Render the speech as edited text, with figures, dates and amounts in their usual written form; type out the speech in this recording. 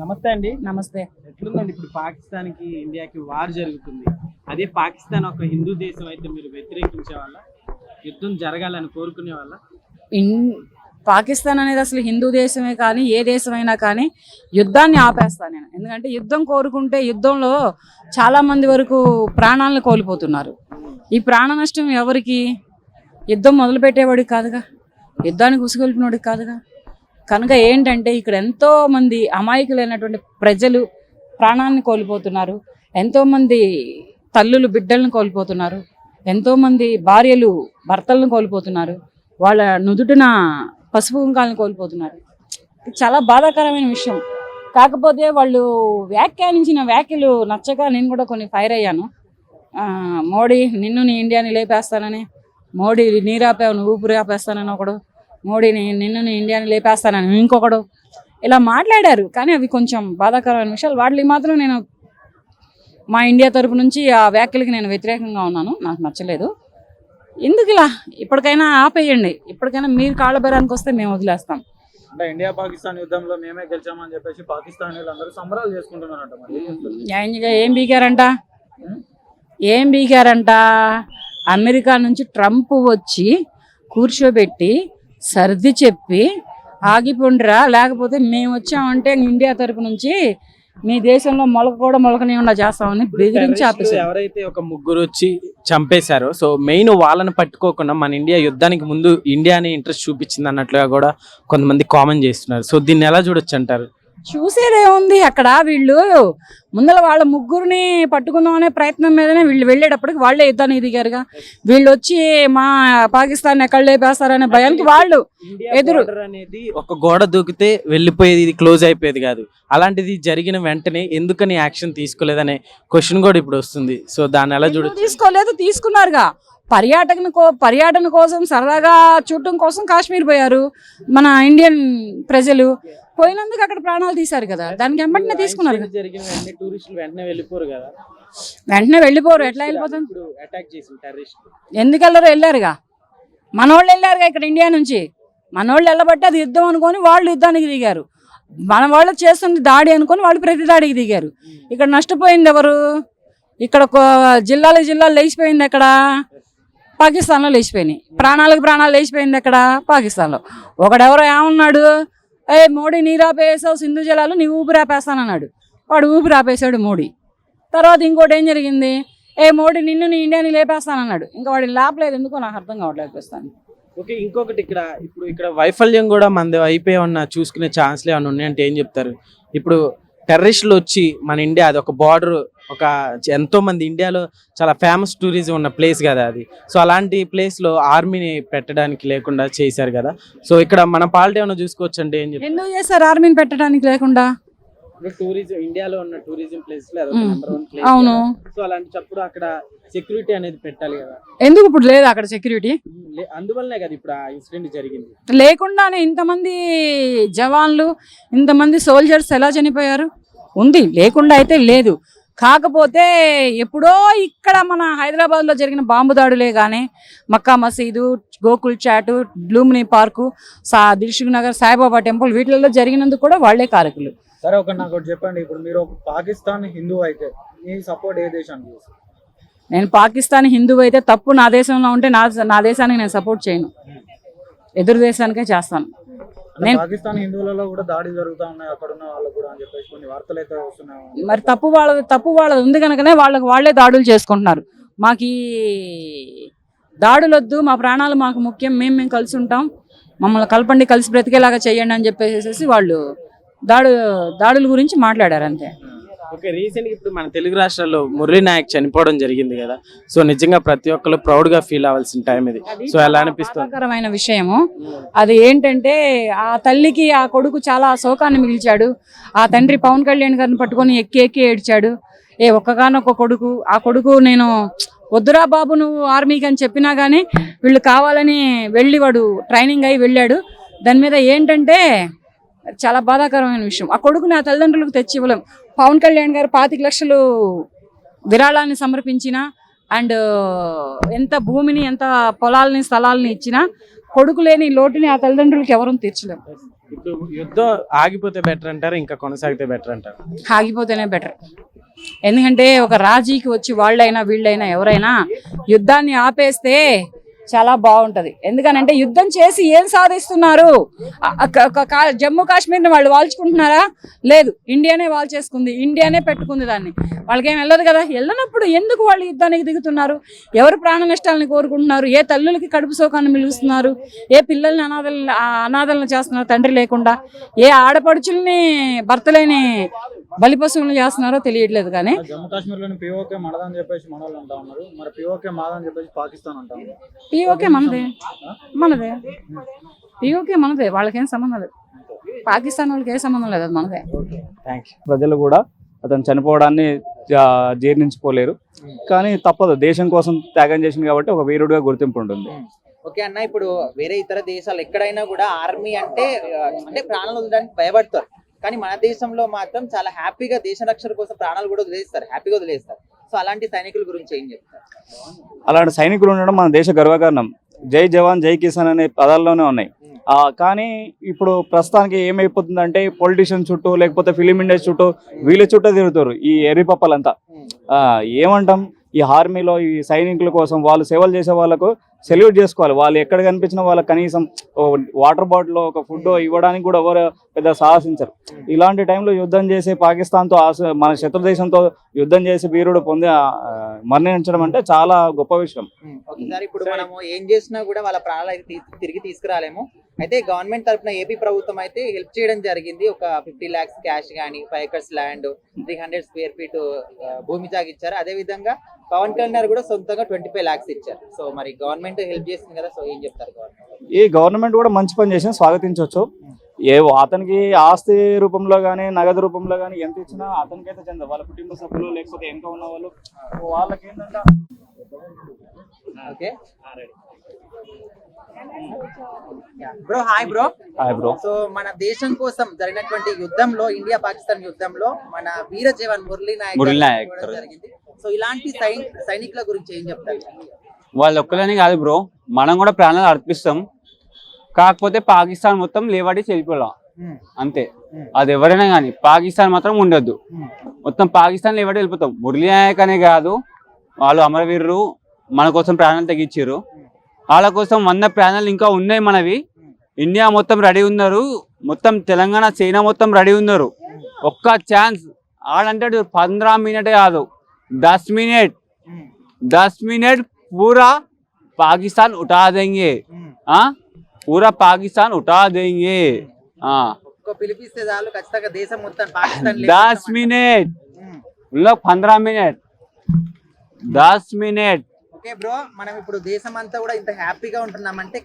నమస్తే అండి. నమస్తే. ఎట్లుందండి ఇప్పుడు పాకిస్తాన్‌కి, ఇండియాకి వార్ జరుగుతుంది. అదే పాకిస్తాన్ ఒక హిందూ దేశం అయితే మీరు వ్యతిరేకించే వాళ్ళ? యుద్ధం జరగాలని కోరుకునే వాళ్ళ? పాకిస్తాన్ అనేది అసలు హిందూ దేశమే కానీ ఏ దేశమైనా కానీ యుద్ధాన్ని ఆపేస్తాను నేను. ఎందుకంటే యుద్ధం కోరుకుంటే యుద్ధంలో చాలా మంది వరకు ప్రాణాలను కోల్పోతున్నారు. ఈ ప్రాణ నష్టం ఎవరికి? యుద్ధం మొదలు పెట్టేవాడికి కాదుగా, యుద్ధానికి ఉసుగొల్పినోడికి కాదుగా. కనుక ఏంటంటే ఇక్కడ ఎంతోమంది అమాయకులైనటువంటి ప్రజలు ప్రాణాన్ని కోల్పోతున్నారు, ఎంతోమంది తల్లులు బిడ్డలను కోల్పోతున్నారు, ఎంతోమంది భార్యలు భర్తలను కోల్పోతున్నారు, వాళ్ళ నుదుటిన పసుపు కుంకాలను కోల్పోతున్నారు. చాలా బాధాకరమైన విషయం. కాకపోతే వాళ్ళు వ్యాఖ్యానించిన వ్యాఖ్యలు నచ్చక నేను కూడా కొన్ని ఫైర్ అయ్యాను. మోడీ నిన్ను నీ ఇండియాని లేపేస్తానని, మోడీ నీరాపావు నువ్వు ఊపిరి ఆపేస్తానని ఒకడు, మోడీని నిన్ను నీ ఇండియాని లేపేస్తానని ఇంకొకడు ఇలా మాట్లాడారు. కానీ అవి కొంచెం బాధాకరమైన విషయాలు. వాటికి మాత్రం నేను మా ఇండియా తరపు నుంచి ఆ వ్యాఖ్యలకి నేను వ్యతిరేకంగా ఉన్నాను. నాకు నచ్చలేదు. ఎందుకు ఇలా? ఇప్పటికైనా ఆపేయండి. ఇప్పటికైనా మీరు కాళ్ళ బేరానికి వస్తే మేము వదిలేస్తాం. అంటే ఇండియా పాకిస్తాన్ యుద్ధంలో మేమే గెలిచామని చెప్పేసి పాకిస్తాన్ అందరూ సంబరాలు చేసుకుంటున్నారంట. ఏం బీకారంట? అమెరికా నుంచి ట్రంప్ వచ్చి కూర్చోబెట్టి సర్ది చెప్పి ఆగిపోండిరా, లేకపోతే మేము వచ్చామంటే ఇండియా తరపు నుంచి మీ దేశంలో మొలక కూడా మొలకనివ్వకుండా చేస్తామని బెదిరించి ఆపేసారు. ఎవరైతే ఒక ముగ్గురు వచ్చి చంపేశారో, సో మెయిన్ వాళ్ళని పట్టుకోకుండా మన ఇండియా యుద్ధానికి ముందు ఇండియాని ఇంట్రెస్ట్ చూపించింది అన్నట్లుగా కూడా కొంతమంది కామెంట్ చేస్తున్నారు. సో దీన్ని ఎలా చూడొచ్చు అంటారు? చూసేదేముంది, అక్కడ వీళ్ళు ముందర వాళ్ళ ముగ్గురిని పట్టుకుందాం అనే ప్రయత్నం మీదనే వీళ్ళు వెళ్ళేటప్పటికి వాళ్ళే యుద్ధానికి దిగారుగా. వీళ్ళు వచ్చి మా పాకిస్తాన్ ఎక్కడ లేపేస్తారనే భయానికి వాళ్ళు ఎదురు అనేది ఒక గోడ దూకితే వెళ్ళిపోయేది, ఇది క్లోజ్ అయిపోయేది కాదు. అలాంటిది జరిగిన వెంటనే ఎందుకని యాక్షన్ తీసుకోలేదనే క్వశ్చన్ కూడా ఇప్పుడు వస్తుంది. సో దాన్ని ఎలా చూడొచ్చు? తీసుకోలేదు, తీసుకున్నారుగా. పర్యాటన కోసం సరదాగా చూడటం కోసం కాశ్మీర్ పోయారు మన ఇండియన్ ప్రజలు. పోయినందుకు అక్కడ ప్రాణాలు తీశారు కదా, దానికి వెంటనే తీసుకున్నారు. వెంటనే వెళ్ళిపోరు. ఎట్లా వెళ్ళిపోతాం? ఎందుకు వెళ్ళరు? వెళ్ళారుగా, మనోళ్ళు వెళ్ళారుగా ఇక్కడ ఇండియా నుంచి. మనోళ్ళు వెళ్ళబట్టి అది యుద్ధం అనుకొని వాళ్ళు యుద్ధానికి దిగారు. మన వాళ్ళు చేస్తుంది దాడి అనుకొని వాళ్ళు ప్రతి దాడికి దిగారు. ఇక్కడ నష్టపోయింది ఎవరు? ఇక్కడ జిల్లాలు లేచిపోయింది ఎక్కడ? పాకిస్తాన్లో లేచిపోయినాయి. ప్రాణాలు లేచిపోయింది ఎక్కడ? పాకిస్తాన్లో. ఒకడెవరో ఏమన్నాడు, మోడీ నీరాపేసావు సింధు జలాలు, నీ ఊపిరి ఆపేస్తానన్నాడు. వాడు ఊపిరి ఆపేశాడు మోడీ. తర్వాత ఇంకోటి ఏం జరిగింది, మోడీ నిన్ను నీ ఇండియాని లేపేస్తానన్నాడు. ఇంకా వాడిని లేపలేదు, ఎందుకో నాకు అర్థం కావట్లేదు ప్రస్తుతానికి. ఓకే, ఇంకొకటి ఇక్కడ వైఫల్యం కూడా మనది అయిపోయి ఉన్న చూసుకునే ఛాన్స్లు ఏమైనా ఉన్నాయంటే ఏం చెప్తారు? ఇప్పుడు టెర్రరిస్టులు వచ్చి మన ఇండియా, అది ఒక బార్డర్, ఒక ఎంతో మంది ఇండియాలో చాలా ఫేమస్ టూరిజం ఉన్న ప్లేస్ కదా అది. సో అలాంటి ప్లేస్లో ఆర్మీని పెట్టడానికి లేకుండా చేశారు కదా. సో ఇక్కడ మన పాలిటీ ఏమైనా చూసుకోవచ్చు అంటే ఏం చెప్తారు? ఎందుకు చేశారు ఆర్మీని పెట్టడానికి లేకుండా? టూరిజం, ఇండియాలో ఉన్న టూరిజం ప్లేస్ అవును. సో అలాంటప్పుడు అక్కడ సెక్యూరిటీ అనేది పెట్టాలి కదా. ఎందుకు ఇప్పుడు లేదు అక్కడ సెక్యూరిటీ? అందువల్లనే కదా ఇప్పుడు ఆ ఇన్సిడెంట్ జరిగింది. లేకుండానే ఇంతమంది జవాన్లు, ఇంతమంది సోల్జర్స్ ఎలా చనిపోయారు? ఉంది, లేకుండా అయితే లేదు. కాకపోతే ఎప్పుడో ఇక్కడ మన హైదరాబాద్లో జరిగిన బాంబు దాడులే కానీ మక్కా మసీదు, గోకుల్ చాటు, బ్లూమినీ పార్కు, దిల్సుఖ్ నగర్, సాయిబాబా టెంపుల్ వీటిల్లో జరిగినందుకు కూడా వాళ్లే కారకులు. సరే, నాకు చెప్పండి, ఇప్పుడు మీరు పాకిస్తాన్ హిందూ అయితే మీ సపోర్ట్ ఏ దేశానికి? నేను పాకిస్తాన్ హిందూ అయితే తప్పు నా దేశంలో ఉంటే నా దేశానికి నేను సపోర్ట్ చేయను, ఎదురు దేశానికే చేస్తాను. పాకిస్తాన్ హిందువులలో కూడా దాడి జరుగుతా ఉన్నాయి అక్కడ ఉన్న వాళ్ళు కూడా అని చెప్పేసి కొన్ని వార్తలు అయితే వస్తున్నాయి. మరి తప్పు వాళ్ళది ఉంది కనుకనే వాళ్ళే దాడులు చేసుకుంటున్నారు. మాకు ఈ దాడులు వద్దు, మా ప్రాణాలు మాకు ముఖ్యం, మేము కలిసి ఉంటాం, మమ్మల్ని కలపండి, కలిసి బ్రతికేలాగా చెయ్యండి అని చెప్పేసి వాళ్ళు దాడుల గురించి మాట్లాడారు అంతే. ఓకే, రీసెంట్గా ఇప్పుడు మన తెలుగు రాష్ట్రాల్లో మురళీ నాయక్ చనిపోవడం జరిగింది కదా. సో నిజంగా ప్రతి ఒక్కరు ప్రౌడ్గా ఫీల్ అవ్వాల్సిన టైం ఇది. సో ఎలా అనిపిస్తుంది? బాధాకరమైన విషయము అది. ఏంటంటే ఆ తల్లికి ఆ కొడుకు చాలా శోకాన్ని మిగిల్చాడు. ఆ తండ్రి పవన్ కళ్యాణ్ గారిని పట్టుకొని ఎక్కి ఏడ్చాడు. ఒక్కగానొక్క కొడుకు. ఆ కొడుకు నేను వద్దురా బాబు నువ్వు ఆర్మీకి అని చెప్పినా కానీ వీళ్ళు కావాలని వెళ్ళి వాడు ట్రైనింగ్ అయి వెళ్ళాడు. దాని మీద ఏంటంటే చాలా బాధాకరమైన విషయం. ఆ కొడుకుని ఆ తల్లిదండ్రులకు తెచ్చి ఇవ్వలేం. పవన్ కళ్యాణ్ గారు 25 లక్షలు విరాళాన్ని సమర్పించిన అండ్ ఎంత భూమిని, ఎంత పొలాలని, స్థలాలని ఇచ్చినా కొడుకు లేని లోటుని ఆ తల్లిదండ్రులకి ఎవరూ తీర్చలేము. ఇప్పుడు యుద్ధం ఆగిపోతే బెటర్ అంటారా, ఇంకా కొనసాగితే బెటర్ అంటారా? ఆగిపోతేనే బెటర్. ఎందుకంటే ఒక రాజీకి వచ్చి వాళ్ళైనా వీళ్ళైనా ఎవరైనా యుద్ధాన్ని ఆపేస్తే చాలా బాగుంటది. ఎందుకనంటే యుద్ధం చేసి ఏం సాధిస్తున్నారు? జమ్మూ కాశ్మీర్ని వాళ్ళు వాల్చుకుంటున్నారా? లేదు, ఇండియానే వాల్చేసుకుంది, ఇండియానే పెట్టుకుంది దాన్ని. వాళ్ళకేం వెళ్ళదు కదా. వెళ్ళనప్పుడు ఎందుకు వాళ్ళు యుద్ధానికి దిగుతున్నారు? ఎవరు ప్రాణ నష్టాలను కోరుకుంటున్నారు? ఏ తల్లులకి కడుపు సోకాన్ని మిలుస్తున్నారు? ఏ పిల్లల్ని అనాథలను చేస్తున్నారు తండ్రి లేకుండా? ఏ ఆడపడుచుల్ని భర్తలేని బలిపశువులను చేస్తున్నారో తెలియట్లేదు. కానీ జమ్మూ కాశ్మీర్ లోని పిఓకే మనదని చెప్పేసి మన వాళ్ళు అంటా ఉన్నారు. మరి పిఓకే మాదని చెప్పేసి పాకిస్తాన్ అంటా ఉన్నారు. పిఓకే మనదే, పిఓకే మనదే, వాళ్ళకేం సంబంధం లేదు. పాకిస్తాన్ వాళ్ళకి ఏ సంబంధం లేదు, అది మనదే. Thank you. ప్రజలు కూడా అతను చనిపోవడాన్ని జీర్ణించుకోలేరు. కానీ తప్పదు, దేశం కోసం త్యాగం చేసింది కాబట్టి ఒక వీరుడిగా గుర్తింపు ఉంటుంది. ఓకే అన్న, ఇప్పుడు వేరే ఇతర దేశాలు ఎక్కడైనా కూడా ఆర్మీ అంటే అంటే ప్రాణాలు వదలడానికి భయపడతారు. కానీ మన దేశంలో మాత్రం చాలా హ్యాపీగా దేశ రక్షణ కోసం ప్రాణాలు కూడా వదిలేస్తారు, హ్యాపీగా వదిలేస్తారు. సో అలాంటి సైనికుల గురించి ఏం చెప్తారు? అలాంటి సైనికులు ఉండడం మన దేశ గర్వకారణం. జై జవాన్ జై కిసాన్ అనే పదాల్లోనే ఉన్నాయి. కానీ ఇప్పుడు ప్రస్తుతానికి ఏమైపోతుందంటే పొలిటీషియన్ చుట్టూ లేకపోతే ఫిలిం ఇండస్ట్రీ చుట్టూ వీళ్ళ చుట్టూ తిరుగుతారు ఈ ఎర్రిపప్పలంతా. ఏమంటాం, ఈ ఆర్మీలో ఈ సైనికుల కోసం వాళ్ళు సేవలు చేసే వాళ్ళకు సెల్యూట్ చేసుకోవాలి. వాళ్ళు ఎక్కడ కనిపించినా వాళ్ళకి కనీసం వాటర్ బాటిల్ ఒక ఫుడ్ ఇవ్వడానికి కూడా ఎవరు పెద్ద సాహసించరు. ఇలాంటి టైంలో యుద్ధం చేసి పాకిస్తాన్తో మన శత్రు దేశంతో యుద్ధం చేసి వీరుడు మరణించడం అంటే చాలా గొప్ప విషయం. ఒకసారి ఇప్పుడు మనము ఏం చేసినా కూడా వాళ్ళ ప్రాణాలు అయితే తిరిగి తీసుకురాలేము. అయితే గవర్నమెంట్ తరఫున ఏపీ ప్రభుత్వం అయితే హెల్ప్ చేయడం జరిగింది. ఒక 50 lakhs క్యాష్ కానీ 5 acres ల్యాండ్ 300 square feet భూమి జాగిచ్చారు. అదే విధంగా పవన్ కళ్యాణ్ కూడా సొంతంగా 25 lakhs ఇచ్చారు. సో మరి గవర్నమెంట్ హెల్ప్ చేస్తుంది కదా, సో ఏం చెప్తారు గవర్నమెంట్? ఈ గవర్నమెంట్ కూడా మంచి పని చేసి స్వాగతించవచ్చు. అతనికి ఆస్తి రూపంలో కానీ నగదు రూపంలో కానీ ఎంత ఇచ్చినా అతనికైతే చెందదు. వాళ్ళ కుటుంబ సభ్యులు లేకపోతే ఎంత ఉన్న వాళ్ళు వాళ్ళకి ఏంటంటే okay bro. Hi bro. Hi bro. So మన దేశం కోసం జరిగినటువంటి యుద్ధంలో, ఇండియా పాకిస్తాన్ యుద్ధంలో మన వీర జవాన్ మురళీ నాయక్ జరిగింది. సో ఇలాంటి సైనికుల గురించి ఏం చెప్తారు? వాళ్ళు ఒక్కలని కాదు బ్రో, మనం కూడా ప్రాణాలు అర్పిస్తాం. కాకపోతే పాకిస్తాన్ మొత్తం లేవాడి చెల్లిపోలా అంతే. అది ఎవరైనా కానీ పాకిస్తాన్ మాత్రం ఉండొద్దు. మొత్తం పాకిస్తాన్ లేవాడి వెళ్ళిపోతాం. మురళీ నాయక్ అనే కాదు, వాళ్ళు అమరవీరులు, మన కోసం ప్రాణాలు తగ్గించారు. వాళ్ళ కోసం 100 ప్రాణాలు ఇంకా ఉన్నాయి మనవి. ఇండియా మొత్తం రెడీ ఉన్నారు, మొత్తం తెలంగాణ చైనా మొత్తం రెడీ ఉన్నారు. ఒక్క ఛాన్స్ ఆడంటాడు 15 మినిట్ కాదు 10 मिनट पूरा पाकिस्तान उठा देंगे. पूरा पाकिस्तान उठा देंगे. పిలిపిస్తే చాలు ఖచ్చితంగా దేశం మొత్తం Pakistan 10 minute 15 minute 10 minute. Okay bro, మనం ఇప్పుడు దేశం అంతా కూడా ఇంత హ్యాపీగా ఉంటున్నామంటే